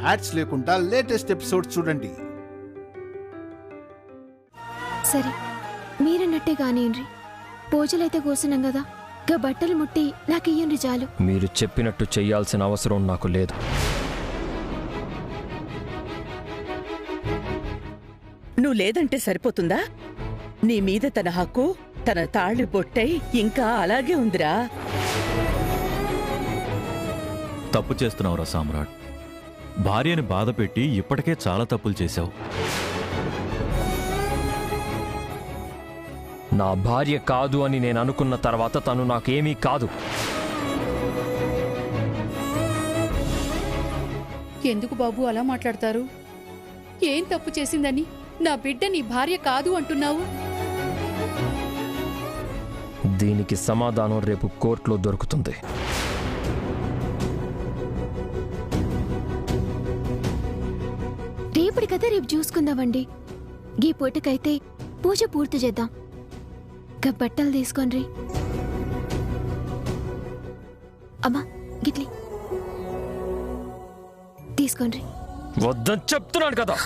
Ads లేకుండా latest episodes చూడండి. సరే మీరన్నట్టే కానివ్వండి. పూజలైతే కూర్చున్నాం కదా, గా బట్టలు ముట్టి నాకు ఇయ్యండి చాలు. మీరు చెప్పినట్టు చెయ్యాల్సిన అవసరం నాకు లేదు. నువ్వు లేదంటే సరిపోతుందా? నీ మీద తన హక్కు, తన తాళి బొట్టై ఇంకా అలాగే ఉందిరా. తప్పు చేస్తున్నావురా సామ్రాట్. భార్యని బాధపెట్టి ఇప్పటికే చాలా తప్పులు చేశావు. నా భార్య కాదు అని నేను అనుకున్న తర్వాత తను నాకేమీ కాదు. ఎందుకు బాబు అలా మాట్లాడతారు? ఏం తప్పు చేసిందని నా బిడ్డ నీ భార్య కాదు అంటున్నావు? దీనికి సమాధానం రేపు కోర్టులో దొరుకుతుంది. రేపటి కథ రేపు చూసుకుందామండి. గీ పూటకైతే పూజ పూర్తి చేద్దాం. గా బట్టలు తీసుకోండి. అమ్మా గిట్లి తీసుకోండి. వద్దని చెప్తున్నాను కదా.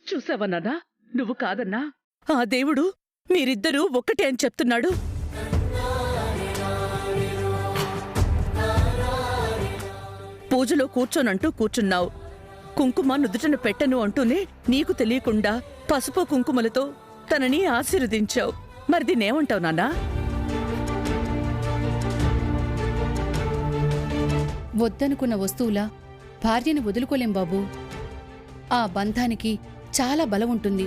చూసావా నాన్నా, నువ్వు కాదన్నా. ఆ దేవుడు మీరిద్దరూ ఒక్కటే అని చెప్తున్నాడు. పూజలో కూర్చోనంటూ కూర్చున్నావు. కుంకుమ నుదుటను పెట్టను అంటూనే నీకు తెలియకుండా పసుపు కుంకుమలతో తనని ఆశీర్వదించావు. మరి దీన్నేమంటావు నాన్నా? వద్దనుకున్న వస్తువులా భార్యని వదులుకోలేం బాబు. ఆ బంధానికి చాలా బలం ఉంటుంది.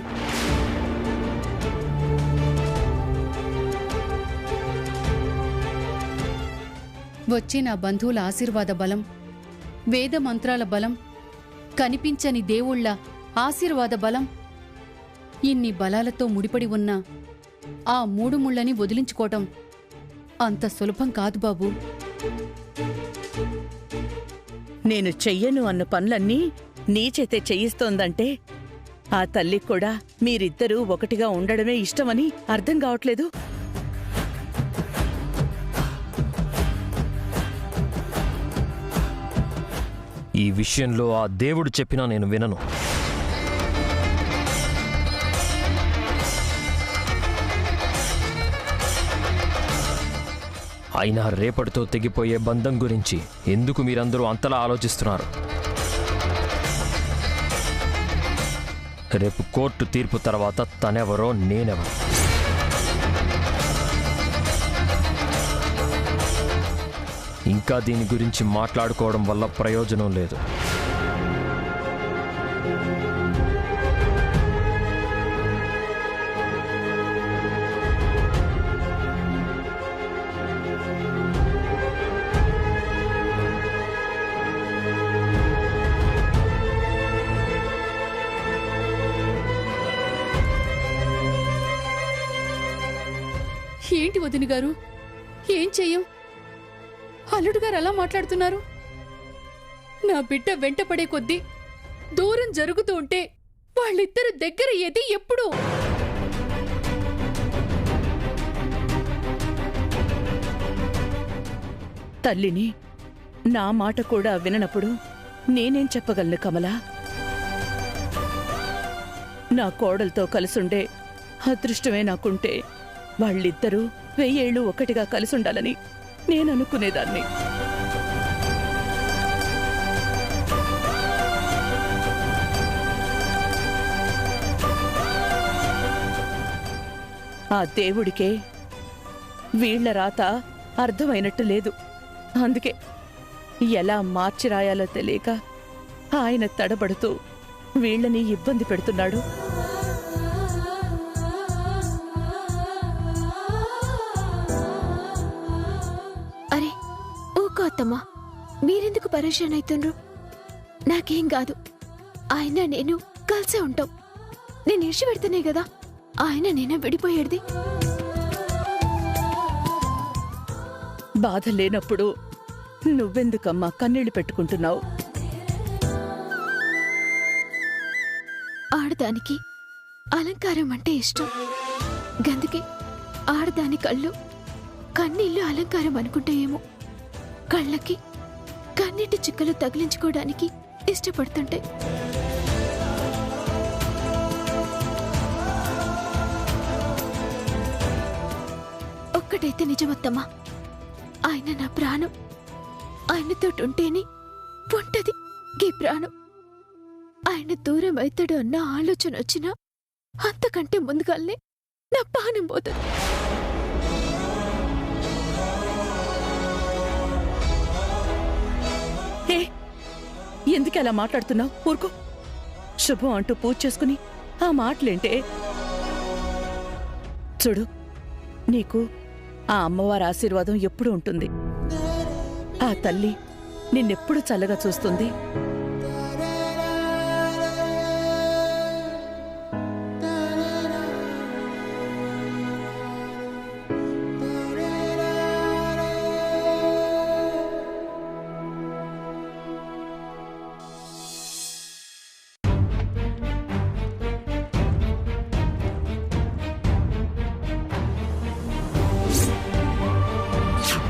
వచ్చే నా బంధువుల ఆశీర్వాద బలం, వేద మంత్రాల బలం, కనిపించని దేవుళ్ల ఆశీర్వాద బలం, ఇన్ని బలాలతో ముడిపడి ఉన్న ఆ మూడు ముళ్ళని వదిలించుకోవటం అంత సులభం కాదు బాబు. నేను చెయ్యను అన్న పనులన్నీ నీ చేతే చెయ్యిస్తోందంటే ఆ తల్లికి కూడా మీరిద్దరూ ఒకటిగా ఉండడమే ఇష్టమని అర్థం కావట్లేదు. ఈ విషయంలో ఆ దేవుడు చెప్పినా నేను వినను. అయినా రేపటితో తెగిపోయే బంధం గురించి ఎందుకు మీరందరూ అంతలా ఆలోచిస్తున్నారు? రేపు కోర్టు తీర్పు తర్వాత తనెవరో నేనెవరో ఇంకా దీని గురించి మాట్లాడుకోవడం వల్ల ప్రయోజనం లేదు. ఏంటి వదిన గారు, ఏం చెయ్యం? అల్లుడు గారు అలా మాట్లాడుతున్నారు. నా బిడ్డ వెంటపడే కొద్దీ దూరం జరుగుతూ ఉంటే వాళ్ళిద్దరు దగ్గర ఏది ఎప్పుడు? తల్లిని నా మాట కూడా విననప్పుడు నేనేం చెప్పగలను కమలా? నా కోడలతో కలిసుండే అదృష్టమే నాకుంటే వాళ్ళిద్దరూ 1000 ఏళ్ళు ఒకటిగా కలిసుండాలని నేననుకునేదాన్ని. ఆ దేవుడికే వీళ్ల రాత అర్థమైనట్టు లేదు. అందుకే ఎలా మార్చి రాయాలో తెలియక ఆయన తడబడుతూ వీళ్ళని ఇబ్బంది పెడుతున్నాడు. అరే ఊకో అత్తమ్మా, మీరెందుకు పరేషాన్ అవుతుండ్రు? నాకేం కాదు, ఆయన నేను కలిసే ఉంటాం. నేను ఇడిచి పెడితేనే కదా ఆయన నేను విడిపోయేది. బాధ లేనప్పుడు నువ్వెందుకమ్మా కన్నీళ్లు పెట్టుకుంటున్నావు? ఆడదానికి అలంకారం అంటే ఇష్టం. గందుకే ఆడదాని కళ్ళు కన్నీళ్లు అలంకారం అనుకుంటాయేమో. కళ్ళకి కన్నీటి చుక్కలు తగిలించుకోవడానికి ఇష్టపడుతుంటాయి. ఒక్కటైతే నిజమత్తమ్మా, ఆయన నా ప్రాణం. ఆయనతోటుంటేనే ఉంటది ఈ ప్రాణం. ఆయన దూరం అవుతాడు అన్న ఆలోచన వచ్చినా అంతకంటే ముందుగానే నా ప్రాణం పోతుంది. ఎందుకు అలా మాట్లాడుతున్నావు? ఊరుకో. శుభం అంటూ పూజ చేసుకుని ఆ మాటలేంటే? చూడు, నీకు ఆ అమ్మవారి ఆశీర్వాదం ఎప్పుడూ ఉంటుంది. ఆ తల్లి నిన్నెప్పుడు చల్లగా చూస్తుంది.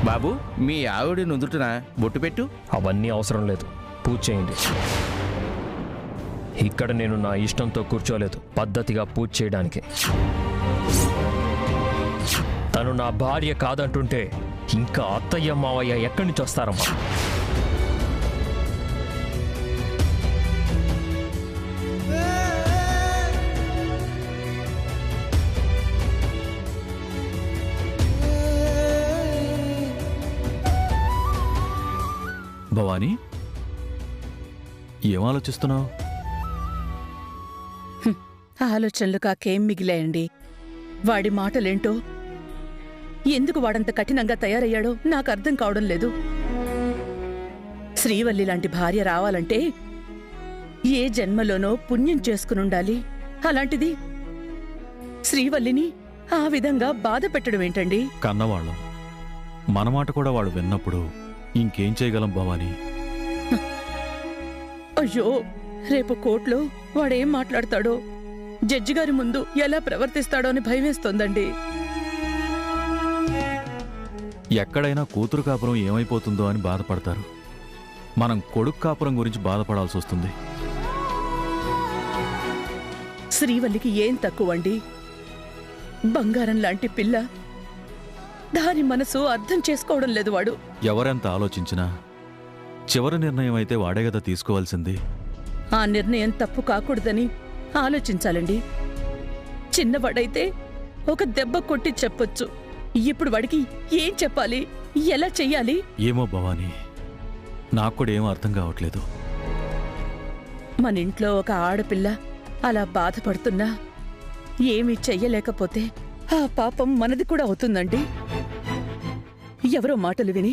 బాబు, మీ ఆవిడ నుదుటిన బొట్టు పెట్టు. అవన్నీ అవసరం లేదు, పూజ చేయండి. ఇక్కడ నేను నా ఇష్టంతో కూర్చోలేదు, పద్ధతిగా పూజ చేయడానికి. తను నా భార్య కాదంటుంటే ఇంకా అత్తయ్య మావయ్య ఎక్కడి నుంచి వస్తారమ్మా? భవానీ, ఏం ఆలోచిస్తున్నావు? ఆలోచనలు కాకేం మిగిలాయండి. వాడి మాటలేంటో, ఎందుకు వాడంత కఠినంగా తయారయ్యాడో నాకు అర్థం కావడం లేదు. శ్రీవల్లి లాంటి భార్య రావాలంటే ఏ జన్మలోనో పుణ్యం చేసుకునుండాలి. అలాంటిది శ్రీవల్లిని ఆ విధంగా బాధ పెట్టడం ఏంటండి? కన్నవాళ్ళం, మన మాట కూడా వాడు విన్నప్పుడు ఇంకేం చేయగలం భవానీ? అయ్యో, రేపు కోర్టులో వాడేం మాట్లాడతాడో, జడ్జి గారి ముందు ఎలా ప్రవర్తిస్తాడో అని భయమేస్తోందండి. ఎక్కడైనా కూతురు కాపురం ఏమైపోతుందో అని బాధపడతారు. మనం కొడుకు కాపురం గురించి బాధపడాల్సి వస్తుంది. శ్రీవల్లికి ఏం తక్కువండి? బంగారం లాంటి పిల్ల. దాని మనసు అర్థం చేసుకోవడం లేదు వాడు. ఎవరెంత ఆలోచించినా చివరి నిర్ణయం అయితే వాడే కదా తీసుకోవాల్సింది. ఆ నిర్ణయం తప్పు కాకూడదని ఆలోచించాలండి. చిన్నవాడైతే ఒక దెబ్బ కొట్టి చెప్పొచ్చు. ఇప్పుడు వాడికి ఏం చెప్పాలి, ఎలా చెయ్యాలి? ఏమో భవానీ, నాకు కూడా ఏమో అర్థం కావట్లేదు. మన ఇంట్లో ఒక ఆడపిల్ల అలా బాధపడుతున్నా ఏమీ చెయ్యలేకపోతే ఆ పాపం మనది కూడా అవుతుందండి. ఎవరో మాటలు విని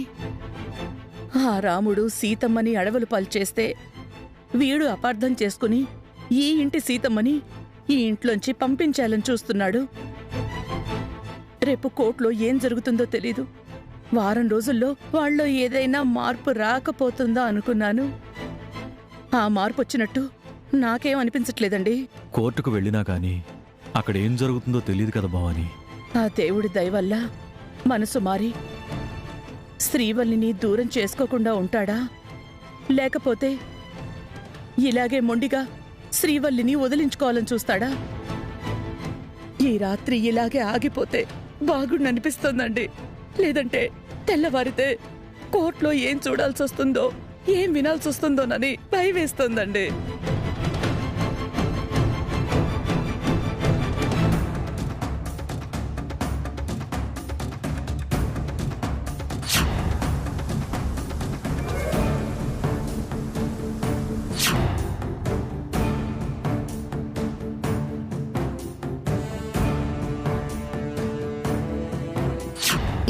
ఆ రాముడు సీతమ్మని అడవులు పాల్చేస్తే వీడు అపార్థం చేసుకుని ఈ ఇంటి సీతమ్మని ఈ ఇంట్లోంచి పంపించాలని చూస్తున్నాడు. రేపు కోర్టులో ఏం జరుగుతుందో తెలీదు. వారం రోజుల్లో వాళ్ళలో ఏదైనా మార్పు రాకపోతుందా అనుకున్నాను. ఆ మార్పు వచ్చినట్టు నాకేం అనిపించట్లేదండి. కోర్టుకు వెళ్ళినా కానీ అక్కడ ఏం జరుగుతుందో తెలియదు కదా భవానీ. ఆ దేవుడి దయ వల్ల మనసు మారి శ్రీవల్లిని దూరం చేసుకోకుండా ఉంటాడా? లేకపోతే ఇలాగే మొండిగా శ్రీవల్లిని వదిలించుకోవాలని చూస్తాడా? ఈ రాత్రి ఇలాగే ఆగిపోతే బాగుండనిపిస్తోందండి. లేదంటే తెల్లవారితే కోర్టులో ఏం చూడాల్సి వస్తుందో, ఏం వినాల్సి వస్తుందోనని భయం వేస్తోందండి.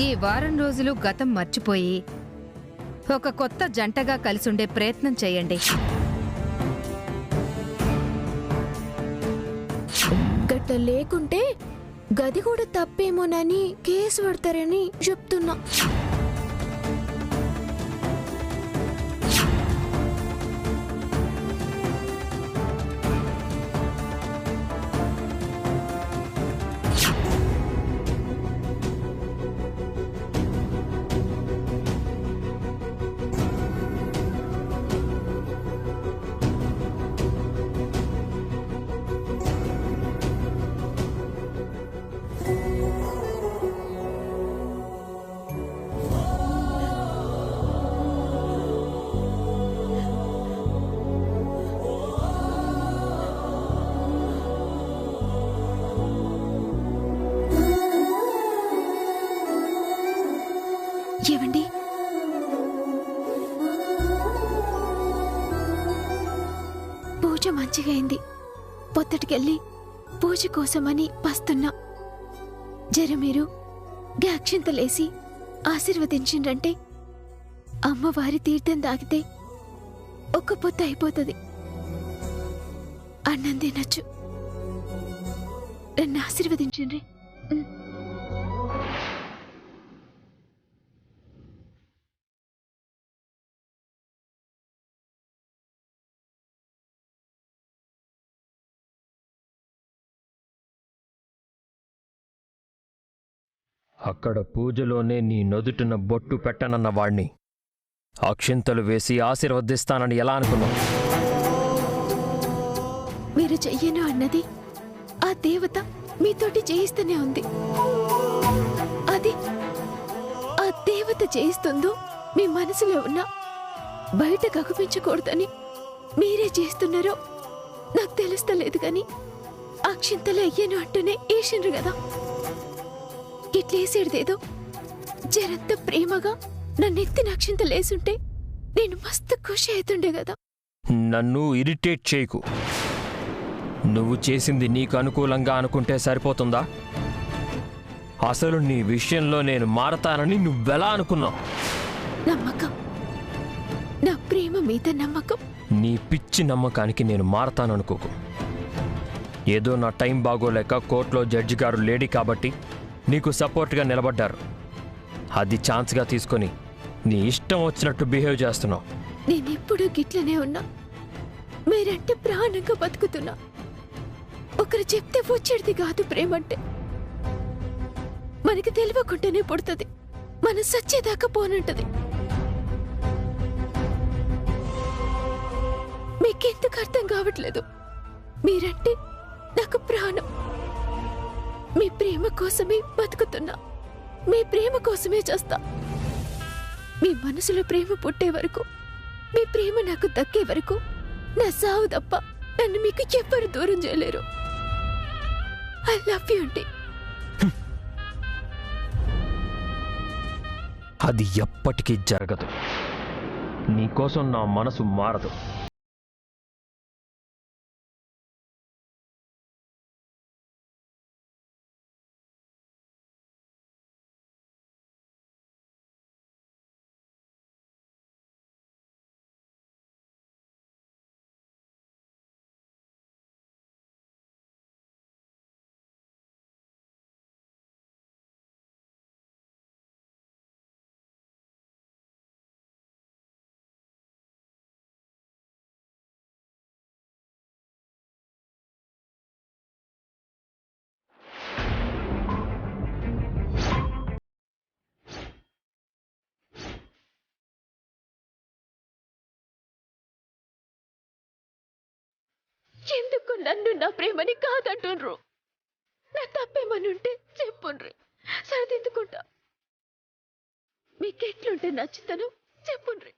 ఈ వారం రోజులు గతం మర్చిపోయి ఒక కొత్త జంటగా కలిసుండే ప్రయత్నం చేయండి. గట్ట లేకుంటే గది కూడా తప్పేమోనని కేసు పడతారని చెప్తున్నా. ఏవండి, పూజ మంచిగా అయింది. పొత్తటికెళ్ళి పూజ కోసమని వస్తున్నా. జర మీరు అక్షింతలేసి ఆశీర్వదించిండ్రంటే అమ్మవారి తీర్థం తాగితే ఒక్క పొత్తు అయిపోతుంది. అన్నం తినచ్చు. నన్ను ఆశీర్వదించండి. అక్కడ పూజలోనే నీ నొదుటిన బొట్టు పెట్టనన్న వాణ్ణి అక్షింతలు వేసి ఆశీర్వదిస్తానని ఎలా అనుకున్నావు? మీరు చెయ్యను అన్నది ఆ దేవత మీతోటి చేయిస్తూనే ఉంది. అది ఆ దేవత చేయిస్తుందో మీ మనసులో ఉన్న బయట కనిపించకూడదని మీరే చేస్తున్నారో నాకు తెలుస్తలేదు. కానీ అక్షింతలు అయ్యాను అంటూనే వేసిండ్రు కదా. ఇట్లేసేదేదో జరంత ప్రేమగా నన్నెత్తిన అక్షింతలేసుంటే నేను మస్తు ఖుషి అవుతుండే కదా. నన్ను ఇరిటేట్ చేయకు. నువ్వు చేసింది నీకు అనుకూలంగా అనుకుంటే సరిపోతుందా? అసలు నీ విషయంలో నేను మారతానని నువ్వెలా అనుకున్నావు? నమ్మకం, నా ప్రేమ మీద నమ్మకం. నీ పిచ్చి నమ్మకానికి నేను మారతాననుకోకు. ఏదో నా టైం బాగోలేక కోర్టులో జడ్జి గారు లేడీ కాబట్టి నీకు సపోర్ట్గా నిలబడ్డారు. అది ఛాన్స్గా తీసుకొని నీ ఇష్టం వచ్చినట్టు బిహేవ్ చేస్తున్నావు. నేనెప్పుడూ గిట్లనే ఉన్నా. మీరంటే ప్రాణంగా బతుకుతున్నా. ఒకరు చెప్తే వచ్చేది కాదు ప్రేమంటే. మనకి తెలియకుండానే పుడుతుంది, మనం సచ్చేదాకా పోనంటది. మీకెందుకు అర్థం కావట్లేదు? మీరంటే నాకు ప్రాణం. మీ ప్రేమ కోసమే బతుకుతున్నా. మీ ప్రేమ కోసమే చేస్తా. మీ మనసులో ప్రేమ పుట్టే వరకు, మీ ప్రేమ నాకు దక్కే వరకు నా సావు తప్ప నన్ను మీకు ఎవ్వరు దూరం చేయలేరు. ఐ లవ్ యూ అండి. అది ఎప్పటికీ జరగదు. నీకోసం నా మనసు మారదు. ఎందుకు నన్ను నా ప్రేమని కాదంటుండ్రు? నా తప్పేమనుంటే చెప్పుండ్రి, సరిదిద్దుకుంటా. మీకెట్లుంటే నచ్చుతాను చెప్పుండ్రి,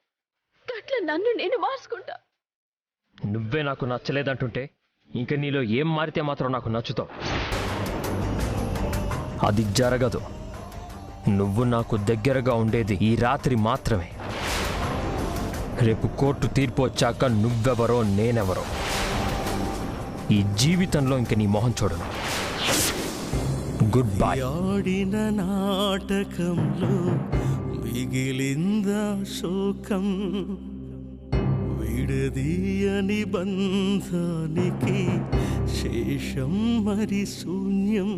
గట్ల నన్ను నేను మార్చుకుంటా. నువ్వే నాకు నచ్చలేదంటుంటే ఇంక నీలో ఏం మారితే మాత్రం నాకు నచ్చుతావు. అది జరగదు. నువ్వు నాకు దగ్గరగా ఉండేది ఈ రాత్రి మాత్రమే. రేపు కోర్టు తీర్పు వచ్చాక నువ్వెవరో నేనెవరో ఈ జీవితంలో ఇంక నీ మొహం చూడను. Good bye. ఆడిన నాటకంలో మిగిలిందా శోకం, విడదీయని బంధానికి శేషం మరి శూన్యం.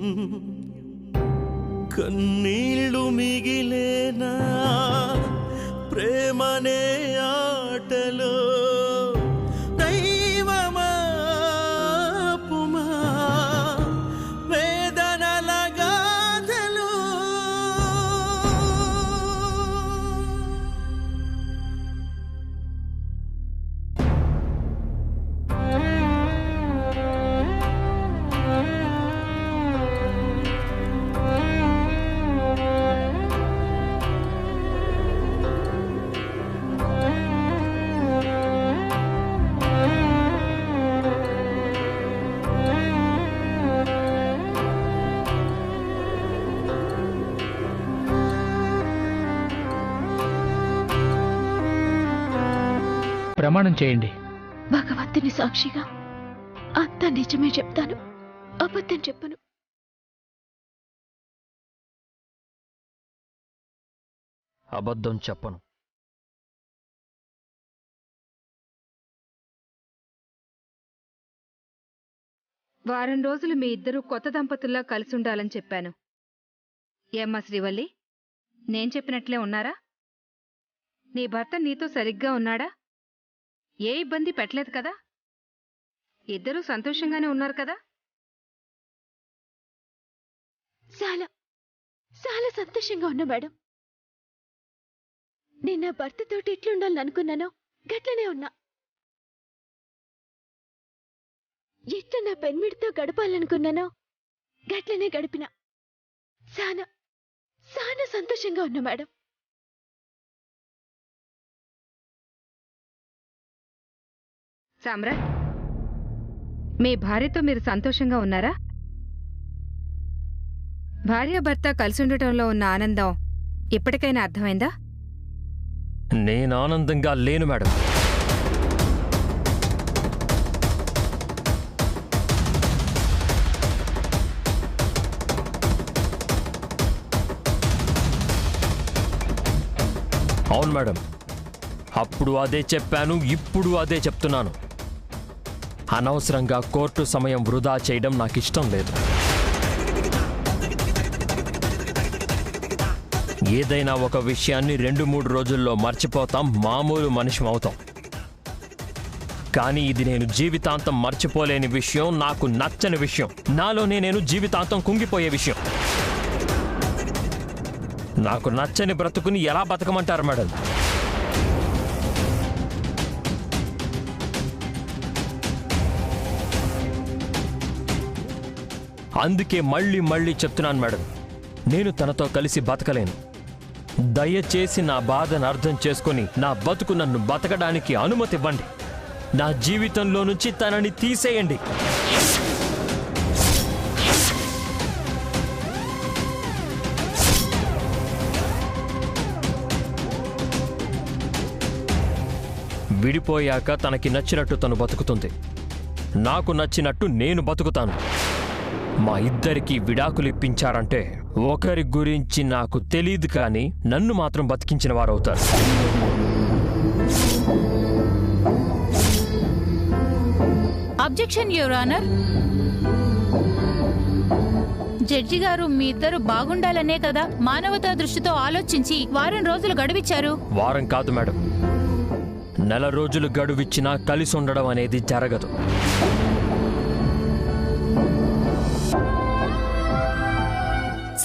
కన్నీళ్ళు మిగిలేనా ప్రేమనే ఆటలో, దైవమా పుమా వేదనల గాథలు. ప్రమాణం చేయండి. భగవంతుని సాక్షిగా అంతా నిజమే చెప్తాను, అబద్ధం చెప్పను. అబద్ధం చెప్పను. వారం రోజులు మీ ఇద్దరూ కొత్త దంపతుల్లా కలిసి ఉండాలని చెప్పాను. ఏమ్మా శ్రీవల్లి, నేను చెప్పినట్లే ఉన్నారా? నీ భర్త నీతో సరిగ్గా ఉన్నాడా? ఏ ఇబ్బంది పెట్టలేదు కదా? ఇద్దరూ సంతోషంగానే ఉన్నారు కదా? చాలా చాలా సంతోషంగా ఉన్నా మేడం. నేను నా భర్తతోటి ఎట్లుండాలని అనుకున్నానో గట్లనే ఉన్నా. ఎట్లా నా పెన్మిడితో గడపాలనుకున్నానో గట్లనే గడిపినా. చాలా చాలా సంతోషంగా ఉన్నా మేడం. సామ్రాట్, మీ భార్యతో మీరు సంతోషంగా ఉన్నారా? భార్యాభర్త కలిసి ఉండటంలో ఉన్న ఆనందం ఇప్పటికైనా అర్థమైందా? నేను ఆనందంగా లేను మేడం. అవును మేడం, అప్పుడు అదే చెప్పాను, ఇప్పుడు అదే చెప్తున్నాను. అనవసరంగా కోర్టు సమయం వృధా చేయడం నాకు ఇష్టం లేదు. ఏదైనా ఒక విషయాన్ని 2-3 రోజుల్లో మర్చిపోతాం, మామూలు మనిషి అవుతాం. కానీ ఇది నేను జీవితాంతం మర్చిపోలేని విషయం, నాకు నచ్చని విషయం, నాలోనే నేను జీవితాంతం కుంగిపోయే విషయం. నాకు నచ్చని బ్రతుకుని ఎలా బతకమంటారు మేడం? అందుకే మళ్ళీ మళ్ళీ చెప్తున్నాను మేడం, నేను తనతో కలిసి బతకలేను. దయచేసి నా బాధను అర్థం చేసుకొని నా బతుకు నన్ను బతకడానికి అనుమతి ఇవ్వండి. నా జీవితంలో నుంచి తనని తీసేయండి. విడిపోయాక తనకి నచ్చినట్టు తను బతుకుతుంది, నాకు నచ్చినట్టు నేను బతుకుతాను. మా ఇద్దరికి విడాకులు ఇప్పించారంటే ఒకరి గురించి నాకు తెలీదు, కానీ నన్ను మాత్రం బతికించిన వారవుతారు. Objection your honour. జడ్జి గారు మీ ఇద్దరు బాగుండాలనే కదా మానవతా దృష్టితో ఆలోచించి వారం రోజులు గడువిచ్చారు. వారం కాదు మేడం, నెల రోజులు గడువిచ్చినా కలిసి ఉండడం అనేది జరగదు.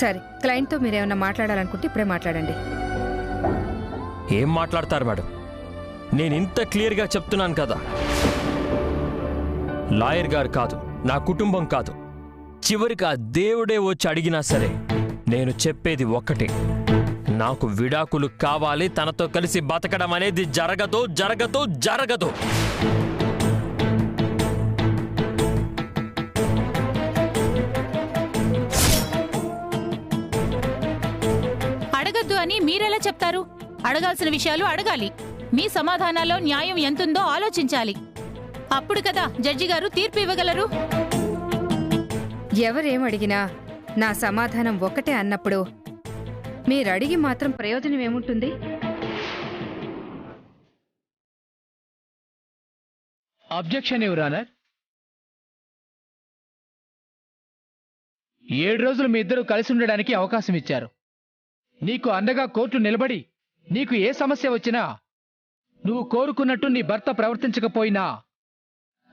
సరే, క్లయింట్తో మీరేమన్నా మాట్లాడాలనుకుంటే ఇప్పుడే మాట్లాడండి. ఏం మాట్లాడతారు మేడం? నేను ఇంత క్లియర్గా చెప్తున్నాను కదా. లాయర్ గారు కాదు, నా కుటుంబం కాదు, చివరికి ఆ దేవుడే వచ్చి అడిగినా సరే నేను చెప్పేది ఒక్కటే, నాకు విడాకులు కావాలి, తనతో కలిసి బతకడం అనేది జరగదు జరగదు జరగదు. అడగద్దు అని మీరెలా చెప్తారు? అడగాల్సిన విషయాలు అడగాలి. మీ సమాధానాల్లో న్యాయం ఎంతుందో ఆలోచించాలి. అప్పుడు కదా జడ్జి గారు తీర్పు ఇవ్వగలరు. ఎవరేమడిగినా నా సమాధానం ఒకటే అన్నప్పుడు మీరడిగి మాత్రం ప్రయోజనం ఏముంటుంది? Objection your honour. 7 రోజులు మీ ఇద్దరు కలిసి ఉండడానికి అవకాశం ఇచ్చారు. నీకు అండగా కోర్టు నిలబడి నీకు ఏ సమస్య వచ్చినా నువ్వు కోరుకున్నట్టు నీ భర్త ప్రవర్తించకపోయినా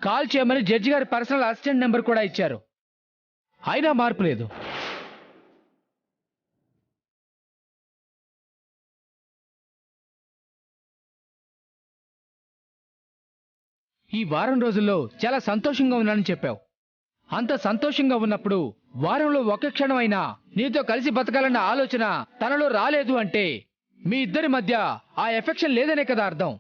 కాల్ చేయమని జడ్జి గారి పర్సనల్ అసిస్టెంట్ నెంబర్ కూడా ఇచ్చారు. అయినా మార్పు లేదు. ఈ వారం రోజుల్లో చాలా సంతోషంగా ఉన్నానని చెప్పావు. అంత సంతోషంగా ఉన్నప్పుడు వారంలో ఒక్క క్షణం అయినా నీతో కలిసి బతకాలన్న ఆలోచన తనలో రాలేదు అంటే మీ ఇద్దరి మధ్య ఆ ఎఫెక్షన్ లేదనే కదా అర్థం.